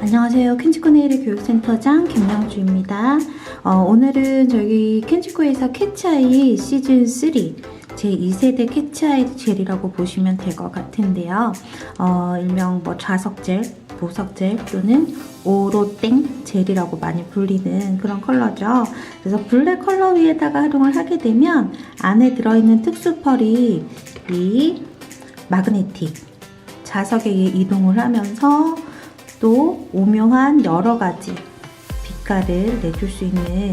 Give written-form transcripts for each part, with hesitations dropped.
안녕하세요. 켄치코 네일의 교육센터장 김영주입니다. 오늘은 저희 켄치코에서 캐치아이 시즌3 제2세대 캐치아이 젤이라고 보시면 될 것 같은데요. 일명 자석젤, 보석젤 또는 오로땡 젤이라고 많이 불리는 그런 컬러죠. 그래서 블랙 컬러 위에다가 활용을 하게 되면 안에 들어있는 특수펄이 이 마그네틱 자석에 의해 이동을 하면서 또 오묘한 여러가지 빛깔을 내줄 수 있는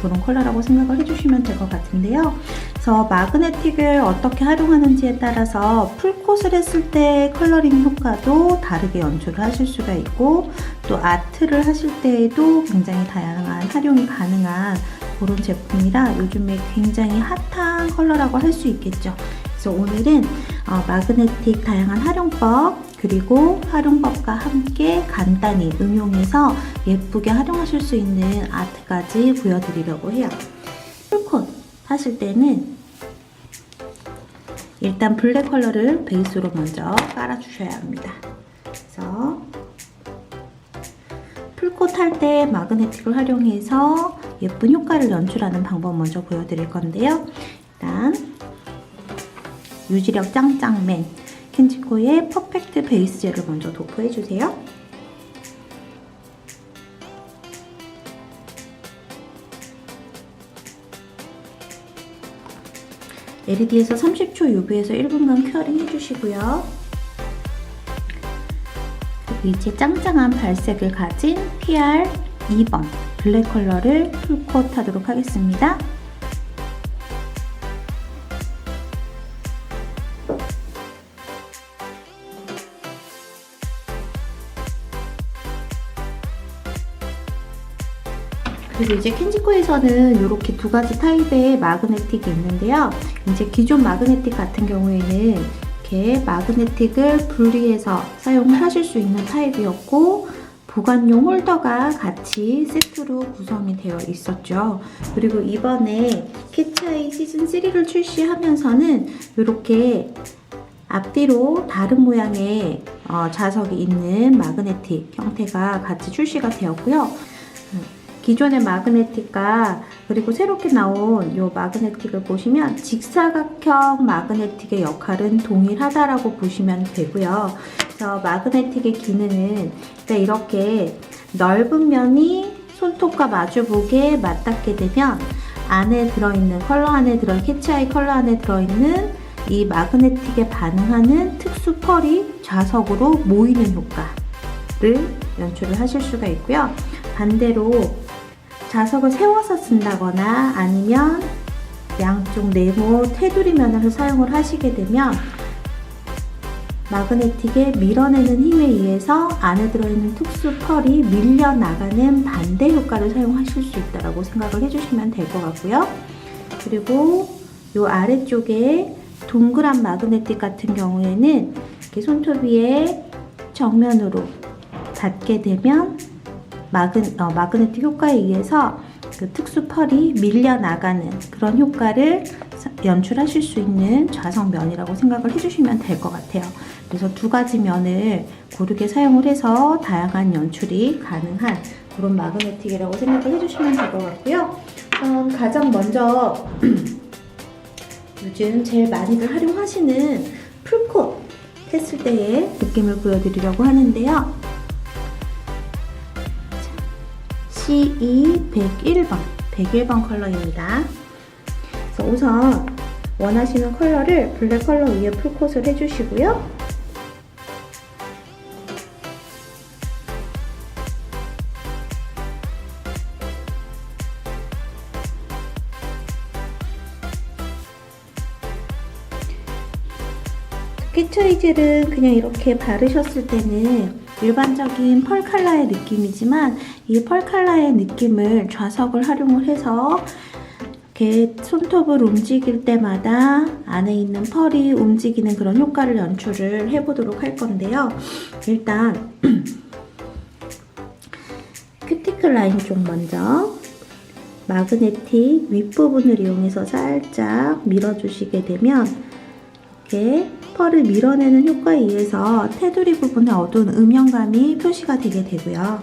그런 컬러라고 생각을 해주시면 될 것 같은데요. 그래서 마그네틱을 어떻게 활용하는지에 따라서 풀콧을 했을 때 컬러링 효과도 다르게 연출을 하실 수가 있고, 또 아트를 하실 때에도 굉장히 다양한 활용이 가능한 그런 제품이라 요즘에 굉장히 핫한 컬러라고 할 수 있겠죠. 그래서 오늘은 마그네틱 다양한 활용법, 그리고 활용법과 함께 간단히 응용해서 예쁘게 활용하실 수 있는 아트까지 보여드리려고 해요. 풀콧 하실 때는 일단 블랙 컬러를 베이스로 먼저 깔아주셔야 합니다. 그래서 풀콧 할 때 마그네틱을 활용해서 예쁜 효과를 연출하는 방법 먼저 보여드릴 건데요. 일단 유지력 짱짱맨 켄치코의 퍼펙트 베이스 젤을 먼저 도포해주세요. LED에서 30초, UV에서 1분간 큐어링 해주시고요. 이제 짱짱한 발색을 가진 PR 2번 블랙 컬러를 풀콧 하도록 하겠습니다. 그리고 이제 켄치코에서는 이렇게 두 가지 타입의 마그네틱이 있는데요. 이제 기존 마그네틱 같은 경우에는 이렇게 마그네틱을 분리해서 사용을 하실 수 있는 타입이었고, 보관용 홀더가 같이 세트로 구성이 되어 있었죠. 그리고 이번에 캐치아이 시즌3를 출시하면서는 이렇게 앞뒤로 다른 모양의 자석이 있는 마그네틱 형태가 같이 출시가 되었고요. 기존의 마그네틱과 그리고 새롭게 나온 이 마그네틱을 보시면 직사각형 마그네틱의 역할은 동일하다라고 보시면 되고요. 그래서 마그네틱의 기능은 이렇게 넓은 면이 손톱과 마주보게 맞닿게 되면 안에 들어있는 캐치아이 컬러 안에 들어있는 이 마그네틱에 반응하는 특수 펄이 자석으로 모이는 효과를 연출을 하실 수가 있고요. 반대로 자석을 세워서 쓴다거나 아니면 양쪽 네모 테두리 면을 사용을 하시게 되면 마그네틱의 밀어내는 힘에 의해서 안에 들어있는 특수 펄이 밀려나가는 반대 효과를 사용하실 수 있다고 생각을 해주시면 될 것 같고요. 그리고 이 아래쪽에 동그란 마그네틱 같은 경우에는 이렇게 손톱 위에 정면으로 닿게 되면 마그네틱 효과에 의해서 그 특수 펄이 밀려나가는 그런 효과를 연출하실 수 있는 자석면이라고 생각을 해주시면 될 것 같아요. 그래서 두 가지 면을 고르게 사용을 해서 다양한 연출이 가능한 그런 마그네틱이라고 생각을 해주시면 될 것 같고요. 가장 먼저 요즘 제일 많이들 활용하시는 풀콧 했을 때의 느낌을 보여드리려고 하는데요. CE101번 101번 컬러입니다. 그래서 우선 원하시는 컬러를 블랙 컬러 위에 풀콧을 해주시고요. 캐치아이 젤은 그냥 이렇게 바르셨을 때는 일반적인 펄 컬러의 느낌이지만 이 펄 컬러의 느낌을 자석을 활용을 해서 이렇게 손톱을 움직일 때마다 안에 있는 펄이 움직이는 그런 효과를 연출을 해보도록 할 건데요. 일단 큐티클 라인 쪽 먼저 마그네틱 윗부분을 이용해서 살짝 밀어주시게 되면 이렇게 펄을 밀어내는 효과에 의해서 테두리 부분에 어두운 음영감이 표시가 되게 되고요.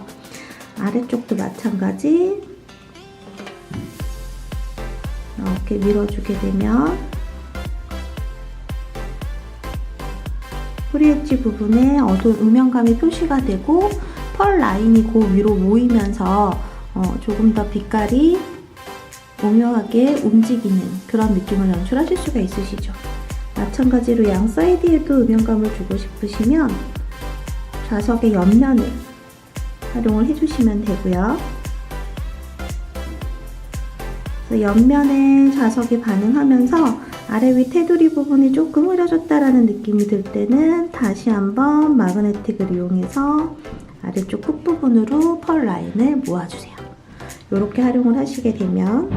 아래쪽도 마찬가지 이렇게 밀어주게 되면 뿌리 엣지 부분에 어두운 음영감이 표시가 되고 펄 라인이 그 위로 모이면서 조금 더 빛깔이 오묘하게 움직이는 그런 느낌을 연출하실 수가 있으시죠. 마찬가지로 양 사이드에도 음영감을 주고 싶으시면 자석의 옆면을 활용을 해주시면 되고요. 그래서 옆면에 자석이 반응하면서 아래 위 테두리 부분이 조금 흐려졌다라는 느낌이 들 때는 다시 한번 마그네틱을 이용해서 아래쪽 끝부분으로 펄 라인을 모아주세요. 이렇게 활용을 하시게 되면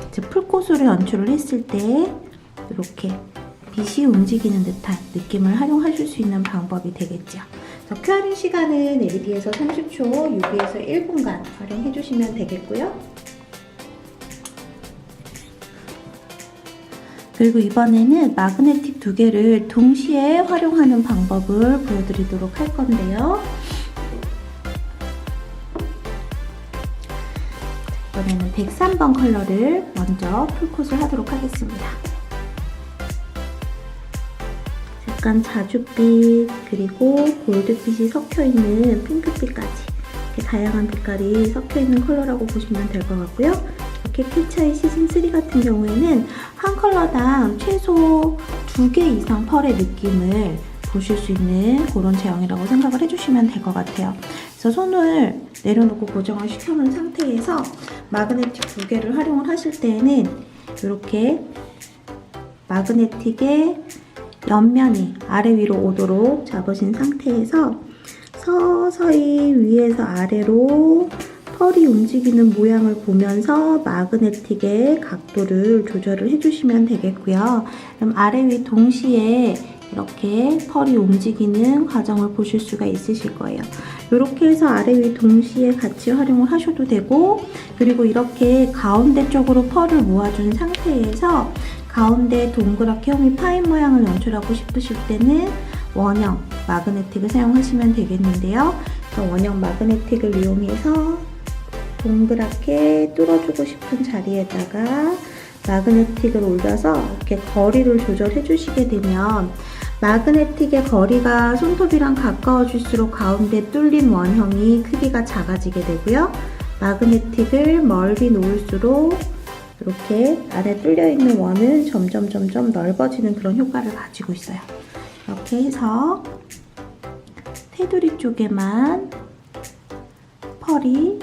이제 풀꽃으로 연출을 했을 때 이렇게 빛이 움직이는 듯한 느낌을 활용하실 수 있는 방법이 되겠죠. 큐어링 시간은 LED에서 30초, UV에서 1분간 활용해 주시면 되겠고요. 그리고 이번에는 마그네틱 두 개를 동시에 활용하는 방법을 보여드리도록 할 건데요. 이번에는 103번 컬러를 먼저 풀콧을 하도록 하겠습니다. 약간 자줏빛 그리고 골드빛이 섞여있는 핑크빛까지 이렇게 다양한 빛깔이 섞여있는 컬러라고 보시면 될 것 같고요. 이렇게 캐치아이 시즌3 같은 경우에는 한 컬러당 최소 2개 이상 펄의 느낌을 보실 수 있는 그런 제형이라고 생각을 해주시면 될 것 같아요. 그래서 손을 내려놓고 고정을 시켜놓은 상태에서 마그네틱 두 개를 활용을 하실 때에는 이렇게 마그네틱의 옆면이 아래 위로 오도록 잡으신 상태에서 서서히 위에서 아래로 펄이 움직이는 모양을 보면서 마그네틱의 각도를 조절을 해주시면 되겠고요. 그럼 아래 위 동시에 이렇게 펄이 움직이는 과정을 보실 수가 있으실 거예요. 이렇게 해서 아래 위 동시에 같이 활용을 하셔도 되고, 그리고 이렇게 가운데 쪽으로 펄을 모아준 상태에서 가운데 동그랗게 홈이 파인 모양을 연출하고 싶으실 때는 원형 마그네틱을 사용하시면 되겠는데요. 그래서 원형 마그네틱을 이용해서 동그랗게 뚫어주고 싶은 자리에다가 마그네틱을 올려서 이렇게 거리를 조절해 주시게 되면 마그네틱의 거리가 손톱이랑 가까워질수록 가운데 뚫린 원형이 크기가 작아지게 되고요. 마그네틱을 멀리 놓을수록 이렇게 안에 뚫려있는 원은 점점 넓어지는 그런 효과를 가지고 있어요. 이렇게 해서 테두리 쪽에만 펄이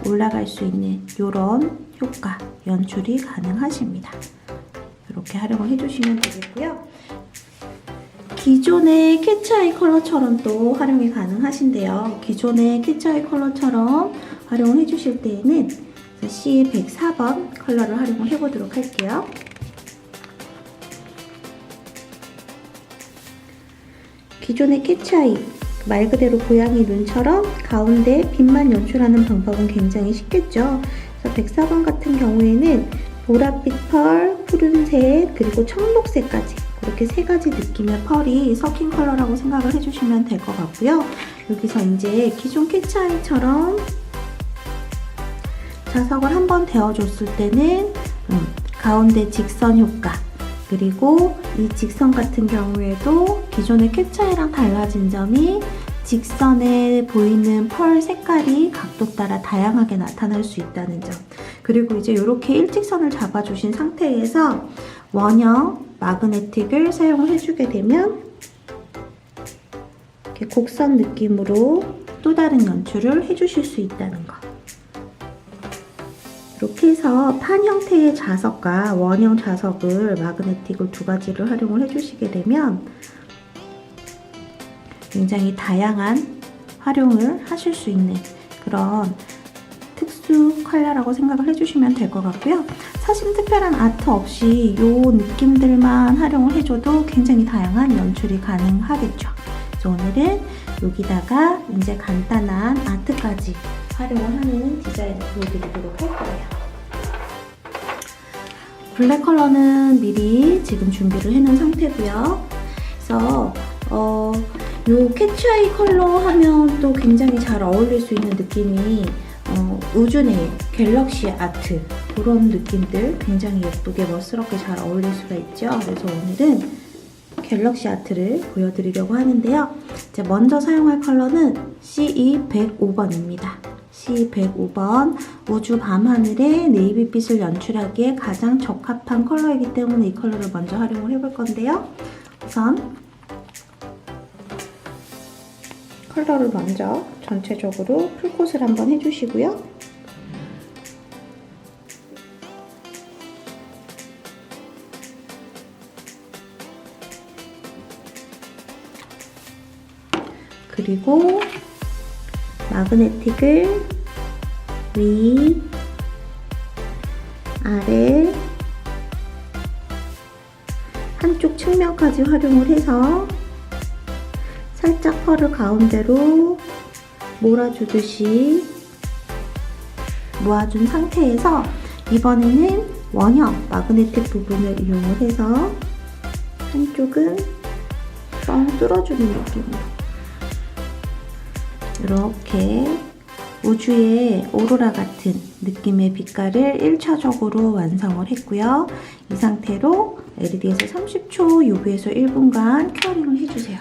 올라갈 수 있는 이런 효과 연출이 가능하십니다. 이렇게 활용을 해주시면 되겠고요. 기존의 캐치아이 컬러처럼 또 활용이 가능하신데요. 기존의 캐치아이 컬러처럼 활용을 해주실 때에는 C104번 컬러를 활용을 해보도록 할게요. 기존의 캐치아이 말 그대로 고양이 눈처럼 가운데 빛만 연출하는 방법은 굉장히 쉽겠죠. 그래서 104번 같은 경우에는 보랏빛 펄, 푸른색, 그리고 청록색까지 이렇게 세 가지 느낌의 펄이 섞인 컬러라고 생각을 해주시면 될 것 같고요. 여기서 이제 기존 캐치아이처럼 자석을 한번 대어줬을 때는 가운데 직선 효과, 그리고 이 직선 같은 경우에도 기존의 캐치아이랑 달라진 점이 직선에 보이는 펄 색깔이 각도 따라 다양하게 나타날 수 있다는 점, 그리고 이제 이렇게 일직선을 잡아주신 상태에서 원형 마그네틱을 사용을 해주게 되면 이렇게 곡선 느낌으로 또 다른 연출을 해주실 수 있다는 거. 이렇게 해서 판 형태의 자석과 원형 자석을 마그네틱을 두 가지를 활용을 해주시게 되면 굉장히 다양한 활용을 하실 수 있는 그런 특수 컬러라고 생각을 해주시면 될 것 같고요. 사실 특별한 아트 없이 이 느낌들만 활용을 해줘도 굉장히 다양한 연출이 가능하겠죠. 그래서 오늘은 여기다가 이제 간단한 아트까지 활용을 하는 디자인을 보여드리도록 할 거예요. 블랙 컬러는 미리 지금 준비를 해놓은 상태고요. 그래서 요 캐치아이 컬러 하면 또 굉장히 잘 어울릴 수 있는 느낌이 우주네일, 갤럭시 아트 그런 느낌들 굉장히 예쁘게 멋스럽게 잘 어울릴 수가 있죠. 그래서 오늘은 갤럭시 아트를 보여드리려고 하는데요. 이제 먼저 사용할 컬러는 CE105번입니다. CE105번 우주 밤하늘에 네이비빛을 연출하기에 가장 적합한 컬러이기 때문에 이 컬러를 먼저 활용을 해볼 건데요. 우선 컬러를 먼저 전체적으로 풀콧을 한번 해주시고요. 그리고 마그네틱을 위, 아래, 한쪽 측면까지 활용을 해서 살짝 펄을 가운데로 몰아주듯이 모아준 상태에서 이번에는 원형 마그네틱 부분을 이용을 해서 한쪽은 뻥 뚫어주는 느낌으로 이렇게 우주의 오로라 같은 느낌의 빛깔을 1차적으로 완성을 했고요. 이 상태로 LED에서 30초, UV에서 1분간 큐어링을 해주세요.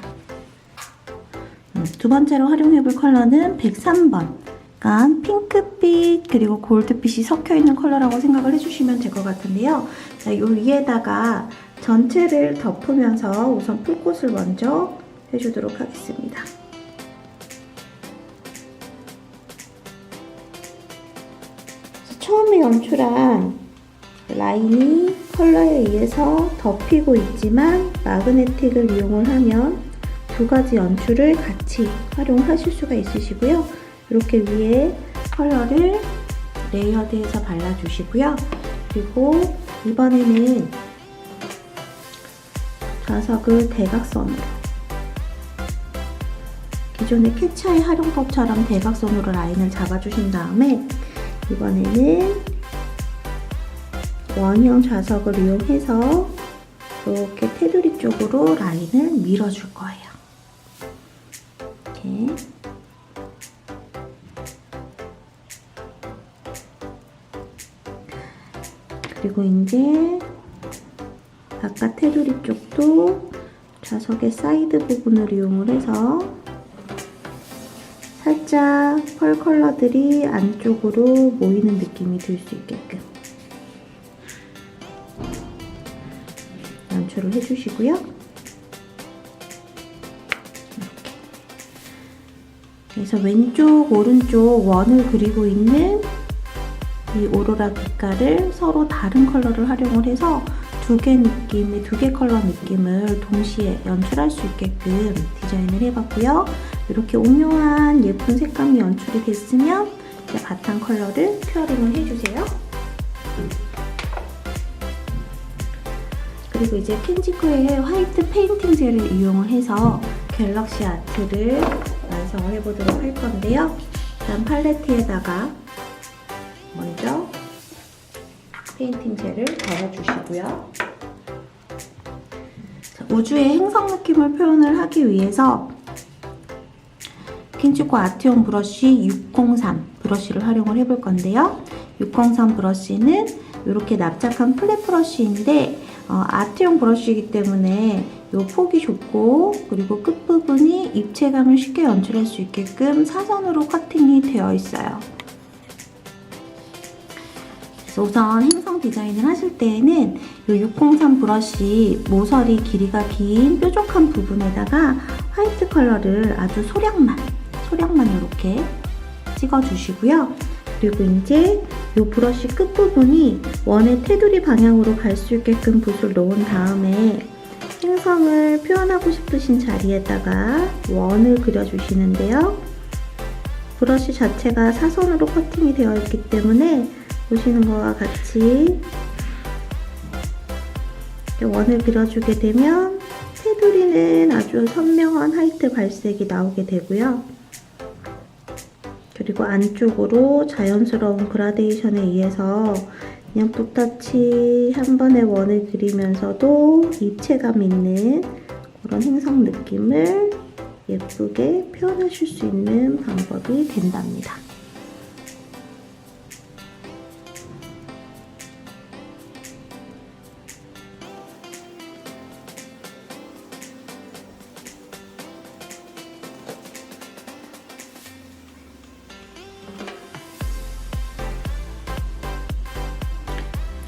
두 번째로 활용해볼 컬러는 103번. 약간 핑크빛 그리고 골드빛이 섞여있는 컬러라고 생각을 해주시면 될 것 같은데요. 자, 이 위에다가 전체를 덮으면서 우선 풀꽃을 먼저 해주도록 하겠습니다. 처음에 연출한 라인이 컬러에 의해서 덮이고 있지만 마그네틱을 이용을 하면 두 가지 연출을 같이 활용하실 수가 있으시고요. 이렇게 위에 컬러를 레이어드해서 발라주시고요. 그리고 이번에는 자석을 대각선으로 기존의 캐치아이 활용법처럼 대각선으로 라인을 잡아주신 다음에 이번에는 원형 자석을 이용해서 이렇게 테두리 쪽으로 라인을 밀어줄 거예요. 이렇게. 그리고 이제 바깥 테두리 쪽도 자석의 사이드 부분을 이용을 해서 살짝 펄 컬러들이 안쪽으로 모이는 느낌이 들 수 있게끔 연출을 해주시고요. 이렇게. 그래서 왼쪽, 오른쪽 원을 그리고 있는 이 오로라 빛깔을 서로 다른 컬러를 활용을 해서 두 개 컬러 느낌을 동시에 연출할 수 있게끔 디자인을 해봤고요. 이렇게 오묘한 예쁜 색감이 연출이 됐으면 이제 바탕 컬러를 큐어링을 해주세요. 그리고 이제 켄지코의 화이트 페인팅 젤을 이용을 해서 갤럭시 아트를 완성을 해보도록 할 건데요. 일단 팔레트에다가 먼저 페인팅 젤을 덜어주시고요. 우주의 행성 느낌을 표현을 하기 위해서 켄지코 아트용 브러쉬 603 브러쉬를 활용을 해볼 건데요. 603 브러쉬는 이렇게 납작한 플랫 브러쉬인데 아트용 브러쉬이기 때문에 이 폭이 좁고 그리고 끝부분이 입체감을 쉽게 연출할 수 있게끔 사선으로 커팅이 되어 있어요. 그래서 우선 행성 디자인을 하실 때에는 이 603 브러쉬 모서리 길이가 긴 뾰족한 부분에다가 화이트 컬러를 아주 소량만 이렇게 찍어주시고요. 그리고 이제 이 브러쉬 끝부분이 원의 테두리 방향으로 갈 수 있게끔 붓을 놓은 다음에 행성을 표현하고 싶으신 자리에다가 원을 그려주시는데요. 브러쉬 자체가 사선으로 커팅이 되어 있기 때문에 보시는 것과 같이 원을 그려주게 되면 테두리는 아주 선명한 화이트 발색이 나오게 되고요. 그리고 안쪽으로 자연스러운 그라데이션에 의해서 그냥 붓터치 한 번에 원을 그리면서도 입체감 있는 그런 행성 느낌을 예쁘게 표현하실 수 있는 방법이 된답니다.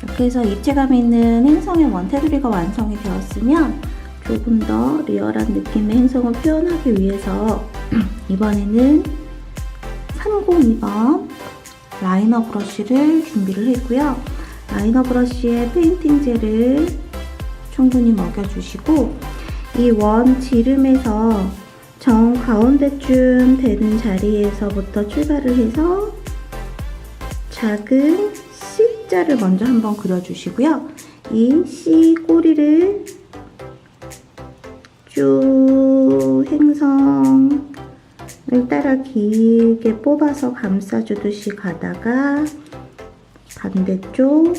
이렇게 해서 입체감 있는 행성의 원테두리가 완성이 되었으면 조금 더 리얼한 느낌의 행성을 표현하기 위해서 이번에는 302번 라이너 브러쉬를 준비를 했고요. 라이너 브러쉬에 페인팅 젤을 충분히 먹여주시고 이 원 지름에서 정 가운데쯤 되는 자리에서부터 출발을 해서 작은 C자를 먼저 한번 그려주시고요. 이 C 꼬리를 쭉 행성을 따라 길게 뽑아서 감싸주듯이 가다가 반대쪽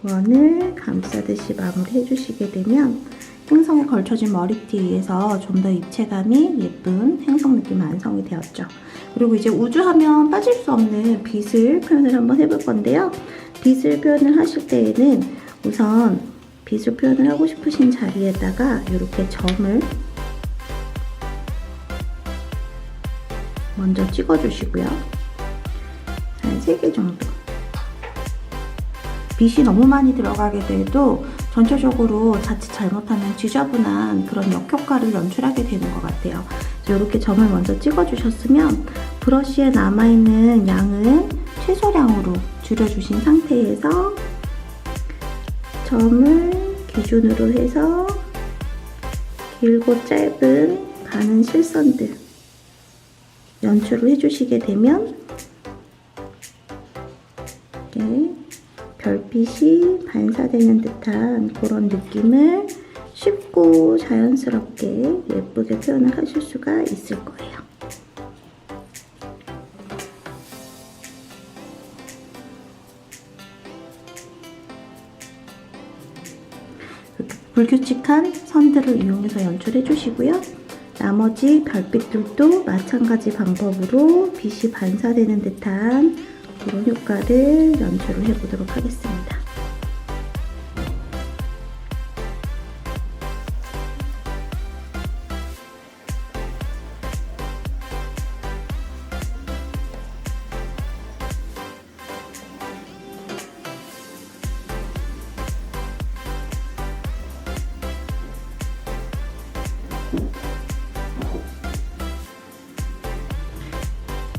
원을 감싸듯이 마무리해 주시게 되면 행성에 걸쳐진 머리띠 위에서 좀 더 입체감이 예쁜 행성 느낌 완성이 되었죠. 그리고 이제 우주하면 빠질 수 없는 빛을 표현을 한번 해볼 건데요. 빛을 표현을 하실 때에는 우선 빛을 표현을 하고 싶으신 자리에다가 이렇게 점을 먼저 찍어주시고요. 한 3개 정도. 빛이 너무 많이 들어가게 돼도 전체적으로 자칫 잘못하면 지저분한 그런 역효과를 연출하게 되는 것 같아요. 이렇게 점을 먼저 찍어주셨으면 브러쉬에 남아있는 양은 최소량으로 줄여주신 상태에서 점을 기준으로 해서 길고 짧은 가는 실선들 연출을 해주시게 되면 이렇게 별빛이 반사되는 듯한 그런 느낌을 쉽고 자연스럽게 예쁘게 표현을 하실 수가 있을 거예요. 불규칙한 선들을 이용해서 연출해 주시고요. 나머지 별빛들도 마찬가지 방법으로 빛이 반사되는 듯한 그런 효과를 연출을 해보도록 하겠습니다.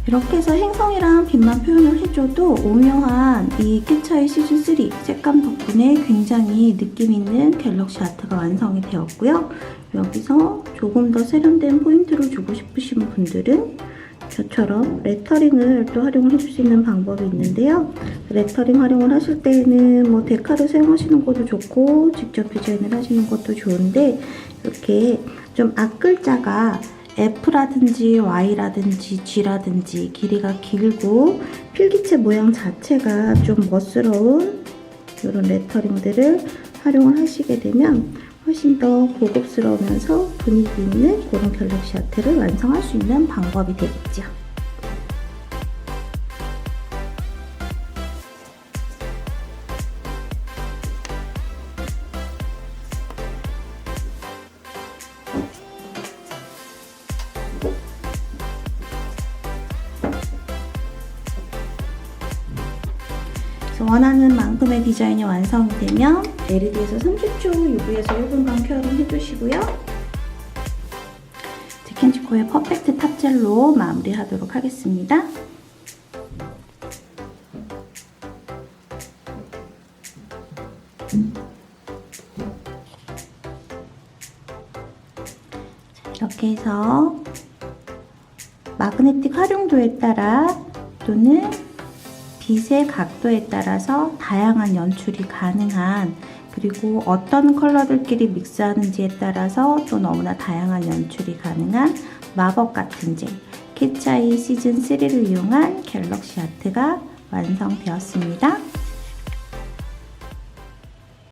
이렇게 해서 행성이랑 빛만 표현을 해줘도 오묘한 이 캐치아이 시즌3 색감 덕분에 굉장히 느낌 있는 갤럭시 아트가 완성이 되었고요. 여기서 조금 더 세련된 포인트를 주고 싶으신 분들은 저처럼 레터링을 또 활용을 해줄 수 있는 방법이 있는데요. 레터링 활용을 하실 때에는 뭐 데카를 사용하시는 것도 좋고 직접 디자인을 하시는 것도 좋은데 이렇게 좀 앞글자가 F라든지 Y라든지 G라든지 길이가 길고 필기체 모양 자체가 좀 멋스러운 이런 레터링들을 활용을 하시게 되면 훨씬 더 고급스러우면서 분위기 있는 그런 갤럭시 아트를 완성할 수 있는 방법이 되겠죠. 원하는 만큼의 디자인이 완성이 되면 LED에서 30초, UV에서 1분간 케어를 해주시고요. 켄치코의 퍼펙트 탑젤로 마무리하도록 하겠습니다. 이렇게 해서 마그네틱 활용도에 따라 또는 빛의 각도에 따라서 다양한 연출이 가능한, 그리고 어떤 컬러들끼리 믹스하는지에 따라서 또 너무나 다양한 연출이 가능한 마법 같은 젤 캐치아이 시즌3를 이용한 갤럭시 아트가 완성되었습니다.